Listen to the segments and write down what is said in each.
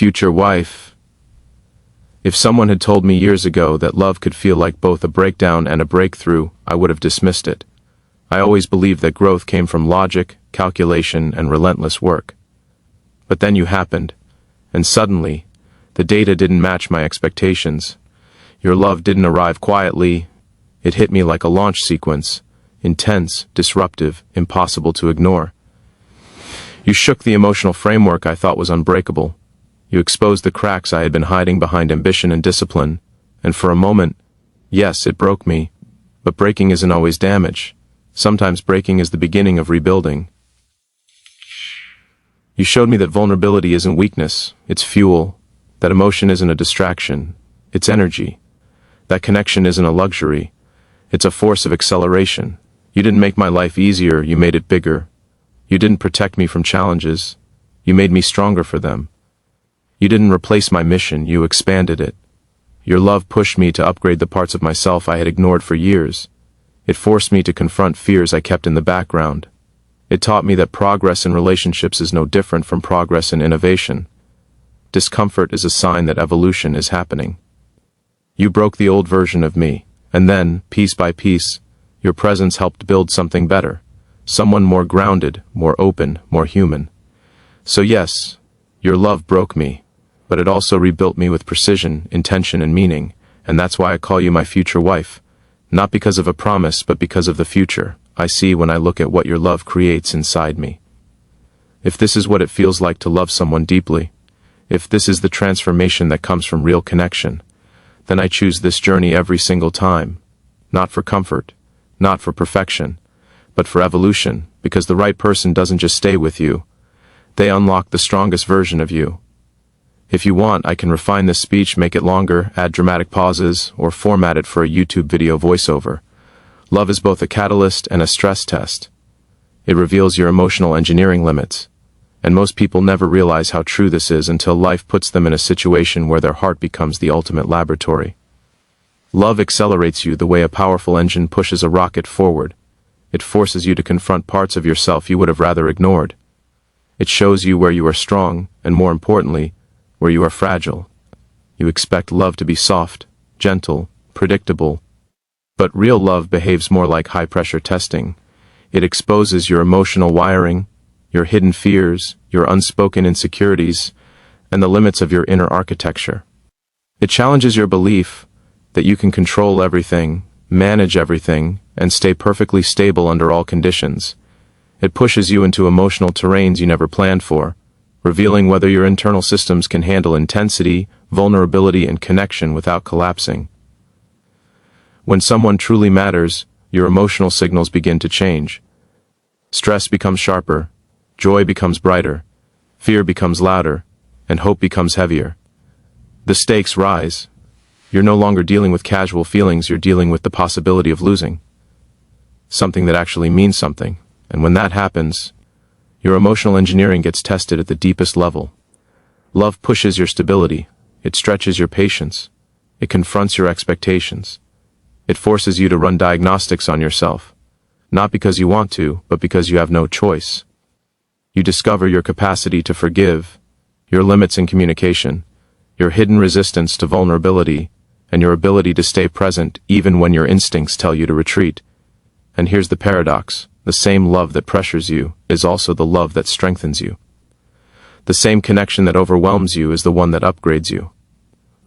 future wife. If someone had told me years ago that love could feel like both a breakdown and a breakthrough, I would have dismissed it. I always believed that growth came from logic, calculation, and relentless work. But then you happened, and suddenly, the data didn't match my expectations. Your love didn't arrive quietly. It hit me like a launch sequence, intense, disruptive, impossible to ignore. You shook the emotional framework I thought was unbreakable. You exposed the cracks I had been hiding behind ambition and discipline, and for a moment, yes, it broke me. But breaking isn't always damage. Sometimes breaking is the beginning of rebuilding. You showed me that vulnerability isn't weakness, it's fuel. That emotion isn't a distraction, it's energy. That connection isn't a luxury, it's a force of acceleration. You didn't make my life easier, you made it bigger. You didn't protect me from challenges, you made me stronger for them. You didn't replace my mission, you expanded it. Your love pushed me to upgrade the parts of myself I had ignored for years. It forced me to confront fears I kept in the background. It taught me that progress in relationships is no different from progress in innovation. Discomfort is a sign that evolution is happening. You broke the old version of me, and then, piece by piece, your presence helped build something better. Someone more grounded, more open, more human. So yes, your love broke me, but it also rebuilt me with precision, intention, and meaning, and that's why I call you my future wife. Not because of a promise, but because of the future I see when I look at what your love creates inside me. If this is what it feels like to love someone deeply, if this is the transformation that comes from real connection, then I choose this journey every single time. Not for comfort, not for perfection, but for evolution, because the right person doesn't just stay with you. They unlock the strongest version of you. If you want, I can refine this speech, make it longer, add dramatic pauses, or format it for a YouTube video voiceover. Love is both a catalyst and a stress test. It reveals your emotional engineering limits. And most people never realize how true this is until life puts them in a situation where their heart becomes the ultimate laboratory. Love accelerates you the way a powerful engine pushes a rocket forward. It forces you to confront parts of yourself you would have rather ignored. It shows you where you are strong, and more importantly, where you are fragile. You expect love to be soft, gentle, predictable. But real love behaves more like high-pressure testing. It exposes your emotional wiring, your hidden fears, your unspoken insecurities, and the limits of your inner architecture. It challenges your belief that you can control everything, manage everything, and stay perfectly stable under all conditions. It pushes you into emotional terrains you never planned for, revealing whether your internal systems can handle intensity, vulnerability, and connection without collapsing. When someone truly matters, your emotional signals begin to change. Stress becomes sharper, joy becomes brighter, fear becomes louder, and hope becomes heavier. The stakes rise. You're no longer dealing with casual feelings, you're dealing with the possibility of losing something that actually means something. And when that happens, your emotional engineering gets tested at the deepest level. Love pushes your stability, it stretches your patience, it confronts your expectations. It forces you to run diagnostics on yourself, not because you want to, but because you have no choice. You discover your capacity to forgive, your limits in communication, your hidden resistance to vulnerability, and your ability to stay present even when your instincts tell you to retreat. And here's the paradox. The same love that pressures you is also the love that strengthens you. The same connection that overwhelms you is the one that upgrades you.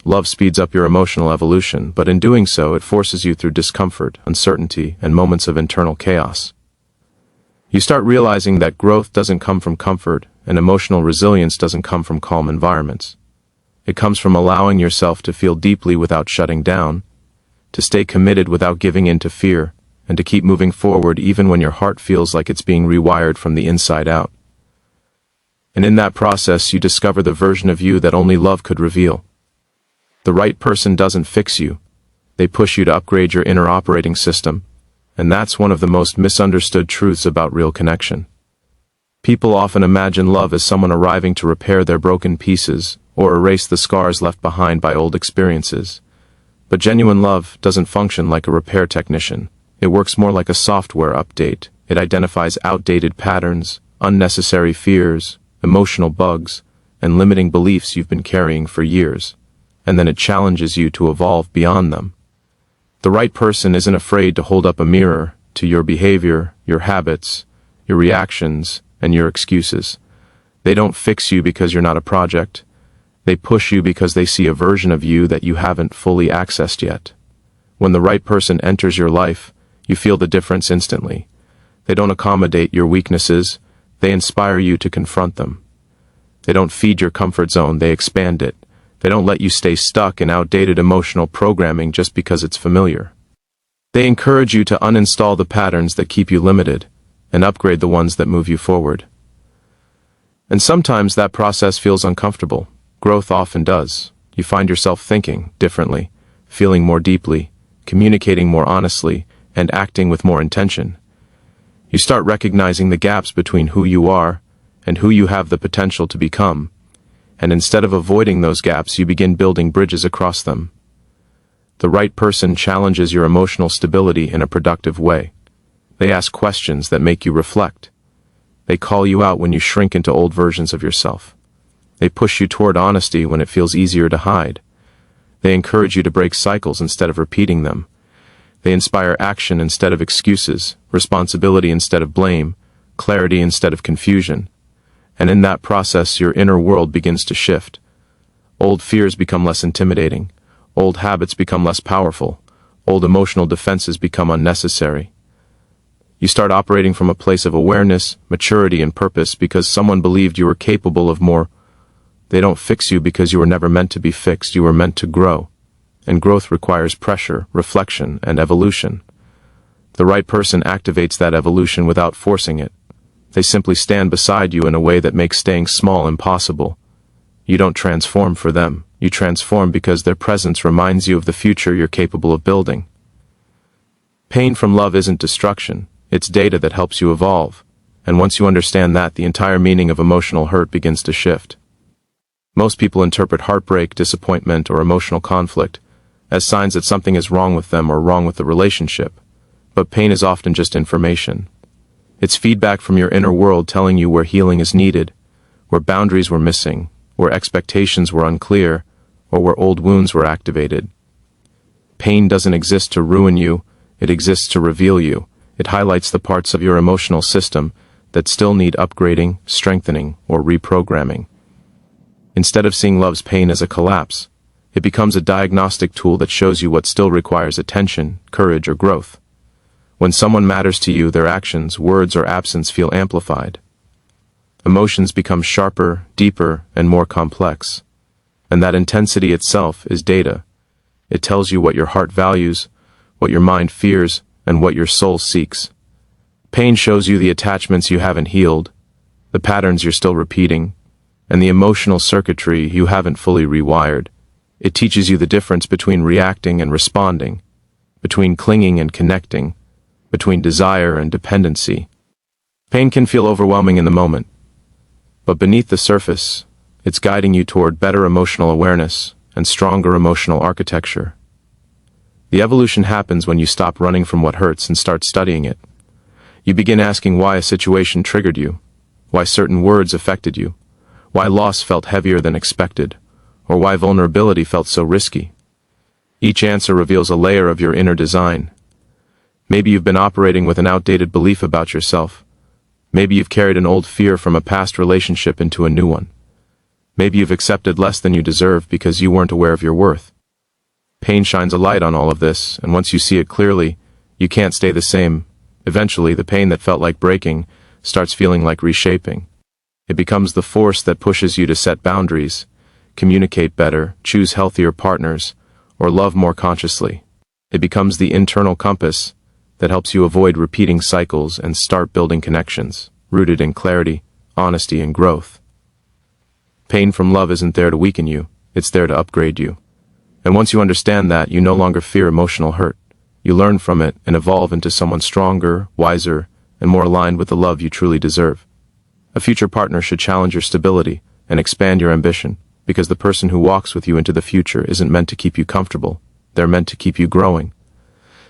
Love speeds up your emotional evolution, but in doing so, it forces you through discomfort, uncertainty, and moments of internal chaos. You start realizing that growth doesn't come from comfort, and emotional resilience doesn't come from calm environments. It comes from allowing yourself to feel deeply without shutting down, to stay committed without giving in to fear, and to keep moving forward even when your heart feels like it's being rewired from the inside out. And in that process, you discover the version of you that only love could reveal. The right person doesn't fix you. They push you to upgrade your inner operating system, and that's one of the most misunderstood truths about real connection. People often imagine love as someone arriving to repair their broken pieces or erase the scars left behind by old experiences. But genuine love doesn't function like a repair technician. It works more like a software update. It identifies outdated patterns, unnecessary fears, emotional bugs, and limiting beliefs you've been carrying for years, and then it challenges you to evolve beyond them. The right person isn't afraid to hold up a mirror to your behavior, your habits, your reactions, and your excuses. They don't fix you because you're not a project. They push you because they see a version of you that you haven't fully accessed yet. When the right person enters your life, you feel the difference instantly. They don't accommodate your weaknesses, they inspire you to confront them. They don't feed your comfort zone, they expand it. They don't let you stay stuck in outdated emotional programming just because it's familiar. They encourage you to uninstall the patterns that keep you limited, and upgrade the ones that move you forward. And sometimes that process feels uncomfortable. Growth often does. You find yourself thinking differently, feeling more deeply, communicating more honestly, and acting with more intention. You start recognizing the gaps between who you are and who you have the potential to become, and instead of avoiding those gaps, you begin building bridges across them. The right person challenges your emotional stability in a productive way. They ask questions that make you reflect. They call you out when you shrink into old versions of yourself. They push you toward honesty when it feels easier to hide. They encourage you to break cycles instead of repeating them. They inspire action instead of excuses, responsibility instead of blame, clarity instead of confusion. And in that process, your inner world begins to shift. Old fears become less intimidating. Old habits become less powerful. Old emotional defenses become unnecessary. You start operating from a place of awareness, maturity, and purpose because someone believed you were capable of more. They don't fix you because you were never meant to be fixed, you were meant to grow. And growth requires pressure, reflection, and evolution. The right person activates that evolution without forcing it. They simply stand beside you in a way that makes staying small impossible. You don't transform for them, you transform because their presence reminds you of the future you're capable of building. Pain from love isn't destruction, it's data that helps you evolve. And once you understand that, the entire meaning of emotional hurt begins to shift. Most people interpret heartbreak, disappointment, or emotional conflict as signs that something is wrong with them or wrong with the relationship. But pain is often just information. It's feedback from your inner world telling you where healing is needed, where boundaries were missing, where expectations were unclear, or where old wounds were activated. Pain doesn't exist to ruin you, it exists to reveal you. It highlights the parts of your emotional system that still need upgrading, strengthening, or reprogramming. Instead of seeing love's pain as a collapse, it becomes a diagnostic tool that shows you what still requires attention, courage, or growth. When someone matters to you, their actions, words, or absence feel amplified. Emotions become sharper, deeper, and more complex. And that intensity itself is data. It tells you what your heart values, what your mind fears, and what your soul seeks. Pain shows you the attachments you haven't healed, the patterns you're still repeating, and the emotional circuitry you haven't fully rewired. It teaches you the difference between reacting and responding, between clinging and connecting, between desire and dependency. Pain can feel overwhelming in the moment, but beneath the surface, it's guiding you toward better emotional awareness and stronger emotional architecture. The evolution happens when you stop running from what hurts and start studying it. You begin asking why a situation triggered you, why certain words affected you, why loss felt heavier than expected, or why vulnerability felt so risky. Each answer reveals a layer of your inner design. Maybe you've been operating with an outdated belief about yourself. Maybe you've carried an old fear from a past relationship into a new one. Maybe you've accepted less than you deserve because you weren't aware of your worth. Pain shines a light on all of this, and once you see it clearly, you can't stay the same. Eventually, the pain that felt like breaking starts feeling like reshaping. It becomes the force that pushes you to set boundaries, communicate better, choose healthier partners, or love more consciously. It becomes the internal compass that helps you avoid repeating cycles and start building connections, rooted in clarity, honesty, and growth. Pain from love isn't there to weaken you, it's there to upgrade you. And once you understand that, you no longer fear emotional hurt. You learn from it and evolve into someone stronger, wiser, and more aligned with the love you truly deserve. A future partner should challenge your stability and expand your ambition, because the person who walks with you into the future isn't meant to keep you comfortable, they're meant to keep you growing.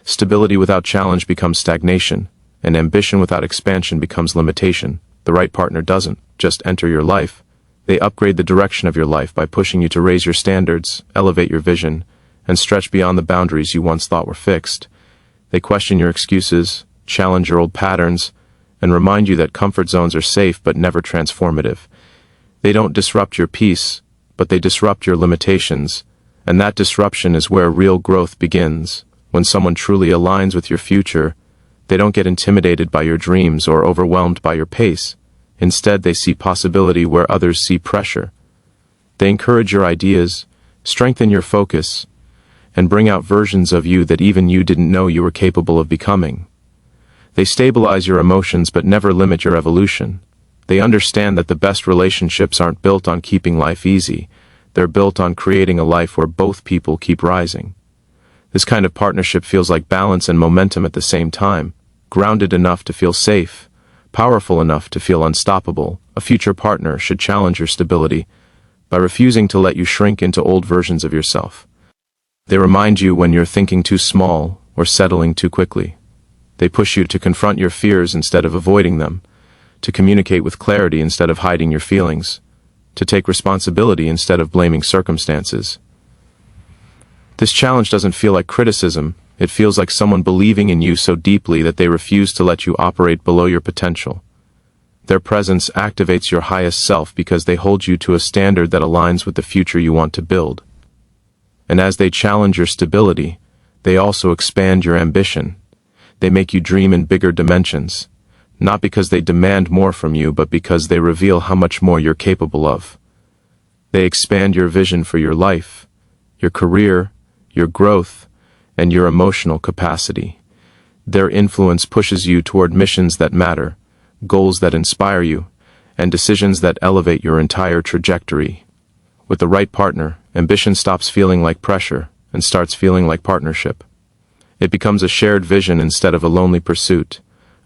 Stability without challenge becomes stagnation, and ambition without expansion becomes limitation. The right partner doesn't just enter your life, They upgrade the direction of your life by pushing you to raise your standards, elevate your vision, and stretch beyond the boundaries you once thought were fixed. They question your excuses, challenge your old patterns, and remind you that comfort zones are safe but never transformative. They don't disrupt your peace, but they disrupt your limitations, and that disruption is where real growth begins. When someone truly aligns with your future, they don't get intimidated by your dreams or overwhelmed by your pace. Instead, they see possibility where others see pressure. They encourage your ideas, strengthen your focus, and bring out versions of you that even you didn't know you were capable of becoming. They stabilize your emotions but never limit your evolution. They understand that the best relationships aren't built on keeping life easy. They're built on creating a life where both people keep rising. This kind of partnership feels like balance and momentum at the same time, grounded enough to feel safe, powerful enough to feel unstoppable. A future partner should challenge your stability by refusing to let you shrink into old versions of yourself. They remind you when you're thinking too small or settling too quickly. They push you to confront your fears instead of avoiding them, to communicate with clarity instead of hiding your feelings, to take responsibility instead of blaming circumstances. This challenge doesn't feel like criticism. It feels like someone believing in you so deeply that they refuse to let you operate below your potential. Their presence activates your highest self because they hold you to a standard that aligns with the future you want to build. And as they challenge your stability, they also expand your ambition. They make you dream in bigger dimensions, not because they demand more from you, but because they reveal how much more you're capable of. They expand your vision for your life, your career, your growth, and your emotional capacity. Their influence pushes you toward missions that matter, goals that inspire you, and decisions that elevate your entire trajectory. With the right partner, ambition stops feeling like pressure and starts feeling like partnership. It becomes a shared vision instead of a lonely pursuit,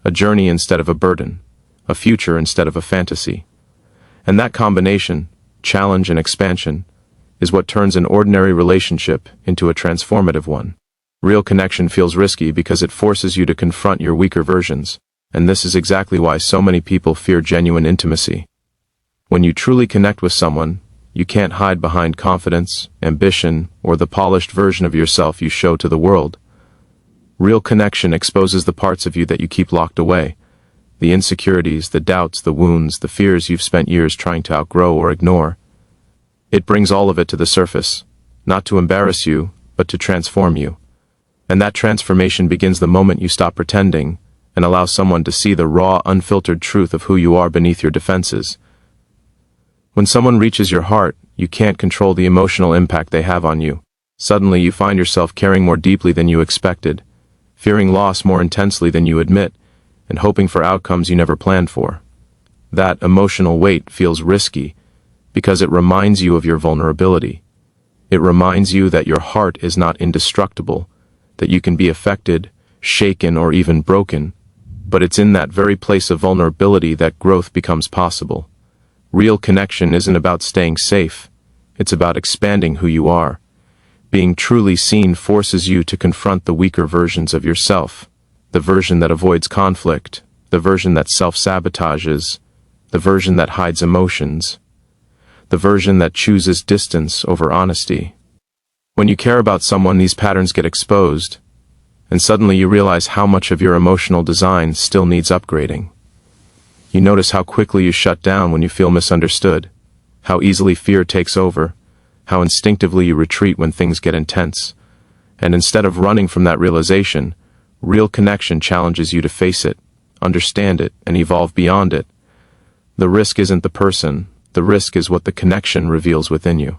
a journey instead of a burden, a future instead of a fantasy. And that combination, challenge and expansion, is what turns an ordinary relationship into a transformative one. Real connection feels risky because it forces you to confront your weaker versions, and this is exactly why so many people fear genuine intimacy. When you truly connect with someone, you can't hide behind confidence, ambition, or the polished version of yourself you show to the world. Real connection exposes the parts of you that you keep locked away, the insecurities, the doubts, the wounds, the fears you've spent years trying to outgrow or ignore. It brings all of it to the surface, not to embarrass you, but to transform you. And that transformation begins the moment you stop pretending and allow someone to see the raw, unfiltered truth of who you are beneath your defenses. When someone reaches your heart, you can't control the emotional impact they have on you. Suddenly you find yourself caring more deeply than you expected, fearing loss more intensely than you admit, and hoping for outcomes you never planned for. That emotional weight feels risky because it reminds you of your vulnerability. It reminds you that your heart is not indestructible, that you can be affected, shaken, or even broken, but it's in that very place of vulnerability that growth becomes possible. Real connection isn't about staying safe, it's about expanding who you are. Being truly seen forces you to confront the weaker versions of yourself, the version that avoids conflict, the version that self-sabotages, the version that hides emotions, the version that chooses distance over honesty. When you care about someone, these patterns get exposed, and suddenly you realize how much of your emotional design still needs upgrading. You notice how quickly you shut down when you feel misunderstood, how easily fear takes over, how instinctively you retreat when things get intense. And instead of running from that realization, real connection challenges you to face it, understand it, and evolve beyond it. The risk isn't the person, the risk is what the connection reveals within you.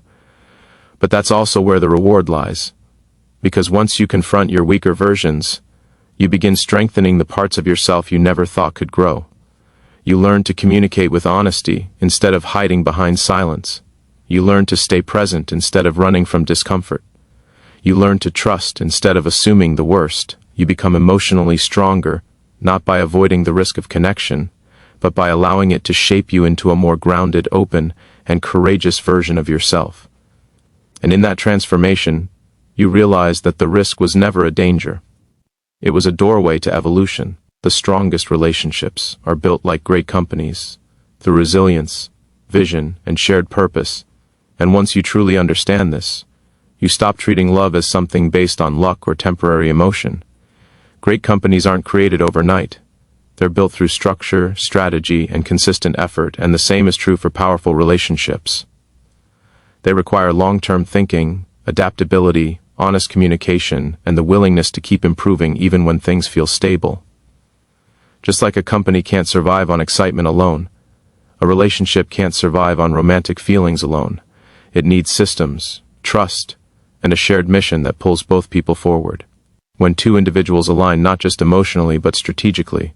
But that's also where the reward lies. Because once you confront your weaker versions, you begin strengthening the parts of yourself you never thought could grow. You learn to communicate with honesty instead of hiding behind silence. You learn to stay present instead of running from discomfort. You learn to trust instead of assuming the worst. You become emotionally stronger, not by avoiding the risk of connection, but by allowing it to shape you into a more grounded, open, and courageous version of yourself. And in that transformation, you realize that the risk was never a danger. It was a doorway to evolution. The strongest relationships are built like great companies, through resilience, vision, and shared purpose. And once you truly understand this, you stop treating love as something based on luck or temporary emotion. Great companies aren't created overnight. They're built through structure, strategy, and consistent effort, and the same is true for powerful relationships. They require long-term thinking, adaptability, honest communication, and the willingness to keep improving even when things feel stable. Just like a company can't survive on excitement alone, a relationship can't survive on romantic feelings alone. It needs systems, trust, and a shared mission that pulls both people forward. When two individuals align not just emotionally but strategically,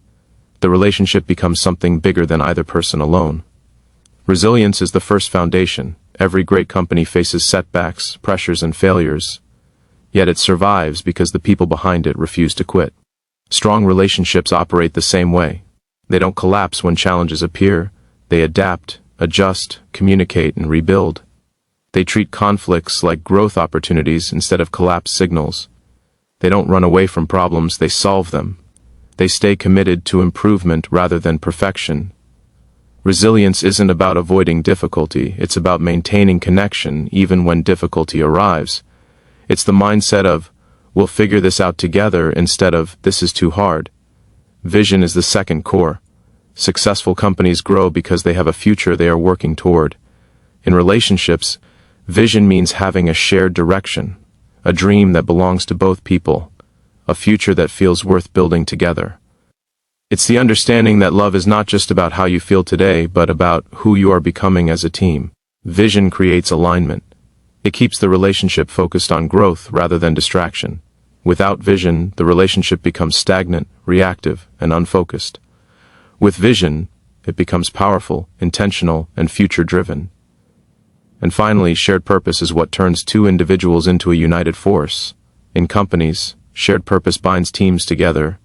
the relationship becomes something bigger than either person alone. Resilience is the first foundation. Every great company faces setbacks, pressures, and failures, yet it survives because the people behind it refuse to quit. Strong relationships operate the same way. They don't collapse when challenges appear. They adapt, adjust, communicate, and rebuild. They treat conflicts like growth opportunities instead of collapse signals. They don't run away from problems, they solve them. They stay committed to improvement rather than perfection. Resilience isn't about avoiding difficulty, it's about maintaining connection even when difficulty arrives. It's the mindset of, we'll figure this out together instead of, this is too hard. Vision is the second core. Successful companies grow because they have a future they are working toward. In relationships, vision means having a shared direction, a dream that belongs to both people, a future that feels worth building together. It's the understanding that love is not just about how you feel today, but about who you are becoming as a team. Vision creates alignment. It keeps the relationship focused on growth rather than distraction. Without vision, the relationship becomes stagnant, reactive, and unfocused. With vision, it becomes powerful, intentional, and future-driven. And finally, shared purpose is what turns two individuals into a united force. In companies, shared purpose binds teams together.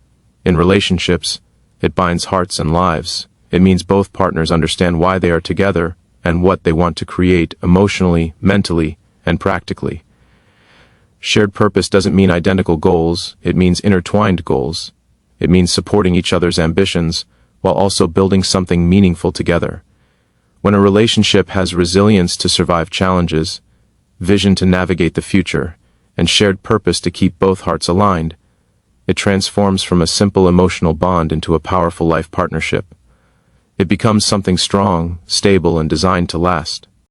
In relationships, it binds hearts and lives. It means both partners understand why they are together and what they want to create emotionally, mentally, and practically. Shared purpose doesn't mean identical goals, it means intertwined goals. It means supporting each other's ambitions while also building something meaningful together. When a relationship has resilience to survive challenges, vision to navigate the future, and shared purpose to keep both hearts aligned, it transforms from a simple emotional bond into a powerful life partnership. It becomes something strong, stable, and designed to last.